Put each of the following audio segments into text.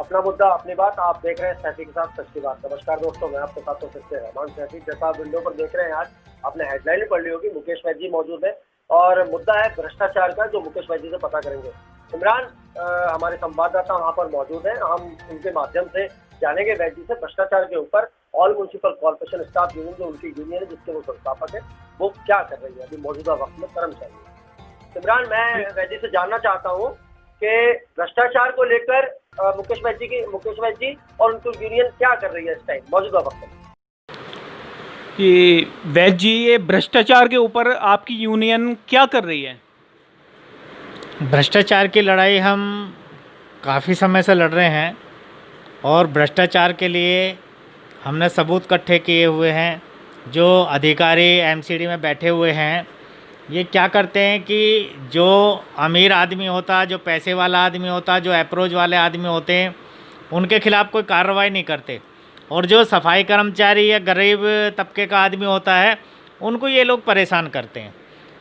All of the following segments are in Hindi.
अपना मुद्दा अपनी बात। आप देख रहे हैं सैफी के साथ सच की बात। नमस्कार दोस्तों, मैं आपके साथ हूं फिर रहमान सैफी। जैसा आप विंडो पर देख रहे हैं, आज आपने हेडलाइन भी पढ़ ली होगी, मुकेश वैद्य मौजूद है और मुद्दा है भ्रष्टाचार का, जो मुकेश वैद्य से पता करेंगे। इमरान हमारे संवाददाता वहां पर मौजूद है, हम उनके माध्यम से जानेंगे वैद्य से भ्रष्टाचार के ऊपर। All municipal corporation staff union, जो उनकी यूनियन है जिसके वो संस्थापक है, वो क्या कर रही है अभी मौजूदा वक्त में कर्मचारी। इमरान, मैं वैद्य से जानना चाहता हूँ कि भ्रष्टाचार को लेकर मुकेश वैद्य और उनकी यूनियन क्या कर रही है इस टाइम मौजूदा वक्त में। कि वैद्य जी, ये भ्रष्टाचार के ऊपर आपकी यूनियन क्या कर रही है? भ्रष्टाचार की लड़ाई हम काफ़ी समय से लड़ रहे हैं और भ्रष्टाचार के लिए हमने सबूत इकट्ठे किए हुए हैं। जो अधिकारी एमसीडी में बैठे हुए हैं, ये क्या करते हैं कि जो अमीर आदमी होता, जो पैसे वाला आदमी होता, जो अप्रोच वाले आदमी होते हैं, उनके खिलाफ़ कोई कार्रवाई नहीं करते। और जो सफाई कर्मचारी या गरीब तबके का आदमी होता है, उनको ये लोग परेशान करते हैं।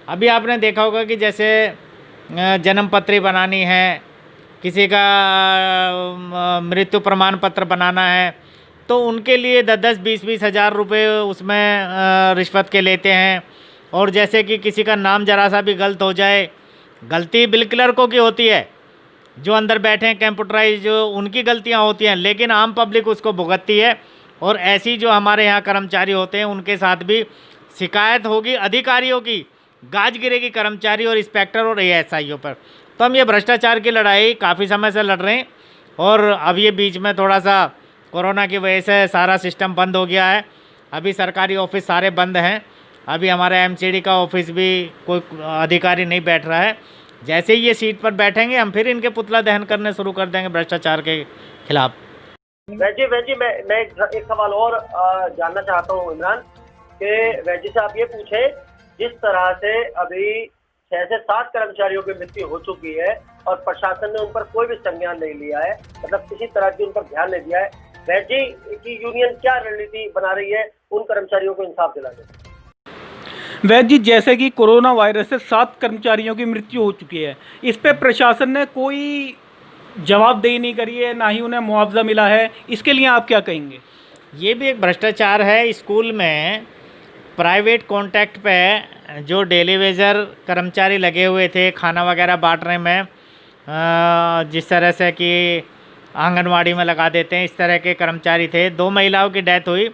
अभी आपने देखा होगा कि जैसे जन्म पत्री बनानी है, किसी का मृत्यु प्रमाण पत्र बनाना है, तो उनके लिए 10-10, 20-20 हज़ार रुपये उसमें रिश्वत के लेते हैं। और जैसे कि किसी का नाम ज़रा सा भी गलत हो जाए, गलती बिल क्लर्कों की होती है, जो अंदर बैठे हैं कंप्यूटराइज, जो उनकी गलतियां होती हैं, लेकिन आम पब्लिक उसको भुगतती है। और ऐसी जो हमारे यहाँ कर्मचारी होते हैं, उनके साथ भी शिकायत होगी अधिकारियों की, गाज गिरेगी कर्मचारी और इंस्पेक्टर और एएसआईओं पर। तो हम ये भ्रष्टाचार की लड़ाई काफ़ी समय से लड़ रहे हैं। और अब ये बीच में थोड़ा सा कोरोना की वजह से सारा सिस्टम बंद हो गया है। अभी सरकारी ऑफिस सारे बंद हैं। अभी हमारे एमसीडी का ऑफिस भी कोई अधिकारी नहीं बैठ रहा है। जैसे ही ये सीट पर बैठेंगे, हम फिर इनके पुतला दहन करने शुरू कर देंगे भ्रष्टाचार के खिलाफ। वैद्य मैं एक सवाल और जानना चाहता हूँ इमरान, कि वैद्य से आप ये पूछे, जिस तरह से अभी 6 से 7 कर्मचारियों की मृत्यु हो चुकी है और प्रशासन ने उन पर कोई भी संज्ञान नहीं लिया है, मतलब किसी तरह की उन पर ध्यान नहीं दिया है, वैद्य की यूनियन क्या रणनीति बना रही है उन कर्मचारियों को इंसाफ दिलाने की? वैद्य जी, जैसे कि कोरोना वायरस से 7 कर्मचारियों की मृत्यु हो चुकी है, इस पे प्रशासन ने कोई जवाबदेही नहीं करी है, ना ही उन्हें मुआवजा मिला है, इसके लिए आप क्या कहेंगे? ये भी एक भ्रष्टाचार है। स्कूल में प्राइवेट कॉन्ट्रैक्ट पे जो डेली वेजर कर्मचारी लगे हुए थे खाना वगैरह बांटने में, जिस तरह से कि आंगनवाड़ी में लगा देते हैं, इस तरह के कर्मचारी थे। 2 महिलाओं की डेथ हुई,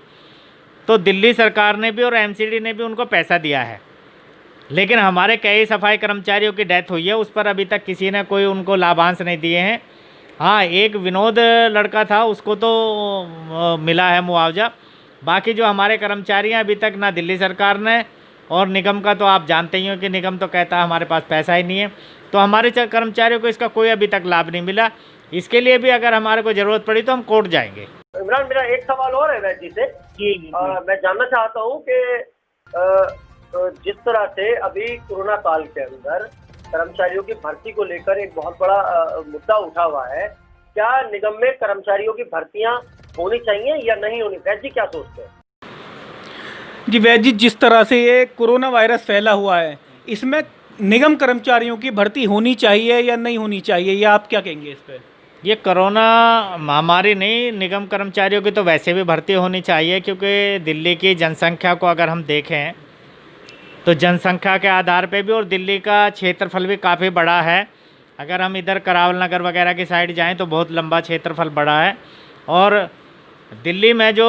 तो दिल्ली सरकार ने भी और एमसीडी ने भी उनको पैसा दिया है। लेकिन हमारे कई सफाई कर्मचारियों की डेथ हुई है, उस पर अभी तक किसी ने कोई उनको लाभांश नहीं दिए हैं। हाँ, एक विनोद लड़का था, उसको तो मिला है मुआवजा। बाकी जो हमारे कर्मचारी हैं, अभी तक ना दिल्ली सरकार ने, और निगम का तो आप जानते ही हो कि निगम तो कहता है हमारे पास पैसा ही नहीं है। तो हमारे कर्मचारियों को इसका कोई अभी तक लाभ नहीं मिला। इसके लिए भी अगर हमारे को ज़रूरत पड़ी तो हम कोर्ट जाएंगे। इमरान, मेरा एक सवाल और है वैद्य से। मैं जानना चाहता हूँ कि जिस तरह से अभी कोरोना काल के अंदर कर्मचारियों की भर्ती को लेकर एक बहुत बड़ा मुद्दा उठा हुआ है, क्या निगम में कर्मचारियों की भर्तियां होनी चाहिए या नहीं होनी? वैद्य जी क्या सोचते हैं? जी वैद्य जी, जिस तरह से ये कोरोना वायरस फैला हुआ है, इसमें निगम कर्मचारियों की भर्ती होनी चाहिए या नहीं होनी चाहिए, या आप क्या कहेंगे इस पर? ये कोरोना महामारी नहीं, निगम कर्मचारियों की तो वैसे भी भर्ती होनी चाहिए, क्योंकि दिल्ली की जनसंख्या को अगर हम देखें तो जनसंख्या के आधार पे भी, और दिल्ली का क्षेत्रफल भी काफ़ी बड़ा है। अगर हम इधर करावल नगर वगैरह की साइड जाएं तो बहुत लंबा क्षेत्रफल बड़ा है। और दिल्ली में जो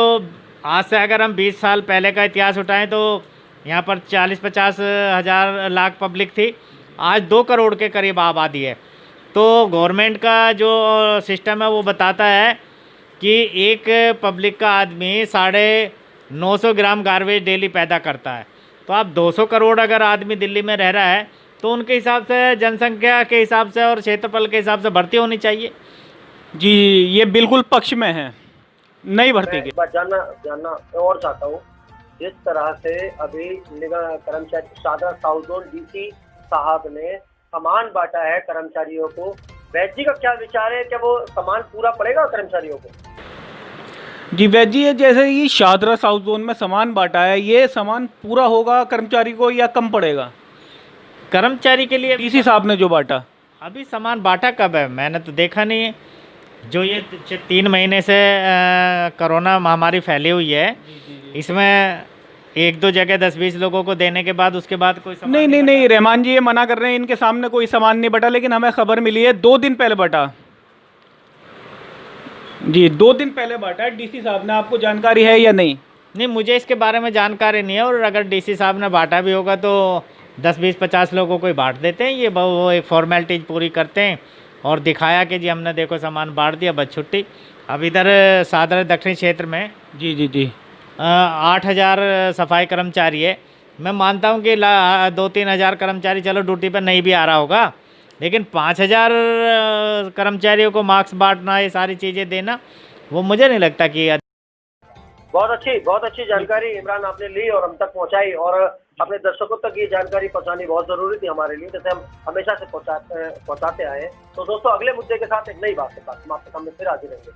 आज से अगर हम 20 साल पहले का इतिहास उठाएं तो यहाँ पर 40-50 हज़ार लाख पब्लिक थी। आज 2 करोड़ के करीब आबादी है। तो गवर्नमेंट का जो सिस्टम है वो बताता है कि एक पब्लिक का आदमी 950 ग्राम गार्बेज डेली पैदा करता है। तो आप 200 करोड़ अगर आदमी दिल्ली में रह रहा है, तो उनके हिसाब से, जनसंख्या के हिसाब से और क्षेत्रफल के हिसाब से भर्ती होनी चाहिए। जी, ये बिल्कुल पक्ष में है, नहीं भर्ती के। मैं जानना और चाहता हूँ, जिस तरह से अभी निगम कर्मचारी शादरा साउथ जोन डीसी साहब ने सामान बांटा है कर्मचारियों को, वैद्य जी का क्या विचार है? क्या वो सामान पूरा पड़ेगा कर्मचारियों को? जी वैद्य जी, जैसे ये शादरा साउथ जोन में सामान बांटा है, ये सामान पूरा होगा कर्मचारी को या कम पड़ेगा? कर्मचारी के लिए डीसी साहब ने जो बांटा, अभी सामान बांटा कब है? मैंने तो देखा नहीं है। जो ये 3 महीने से कोरोना महामारी फैली हुई है, इसमें 1-2 जगह 10-20 लोगों को देने के बाद उसके बाद कोई सामान नहीं रहमान जी ये मना कर रहे हैं, इनके सामने कोई सामान नहीं बटा, लेकिन हमें खबर मिली है 2 दिन पहले बटा जी, 2 दिन पहले बांटा है डीसी साहब ने। आपको जानकारी है या नहीं? नहीं, मुझे इसके बारे में जानकारी नहीं है, और अगर डीसी साहब ने बांटा भी होगा तो 10-20-50 लोगों को ही बांट देते हैं। ये वो एक फॉर्मेलिटीज पूरी करते हैं और दिखाया कि जी हमने देखो सामान बांट दिया, बस छुट्टी। अब इधर सादर दक्षिण क्षेत्र में जी 8,000 सफाई कर्मचारी है। मैं मानता हूँ कि 2-3 हज़ार कर्मचारी चलो ड्यूटी पर नहीं भी आ रहा होगा, लेकिन 5,000 कर्मचारियों को मास्क बांटना, ये सारी चीज़ें देना, वो मुझे नहीं लगता कि बहुत अच्छी जानकारी इमरान आपने ली और हम तक पहुंचाई, और अपने दर्शकों तक ये जानकारी पहुंचानी बहुत जरूरी थी हमारे लिए, जैसे हम हमेशा से पहुंचाते आए हैं। तो दोस्तों, अगले मुद्दे के साथ एक नई बात के साथ हम आपके सामने फिर हाजिर रहेंगे।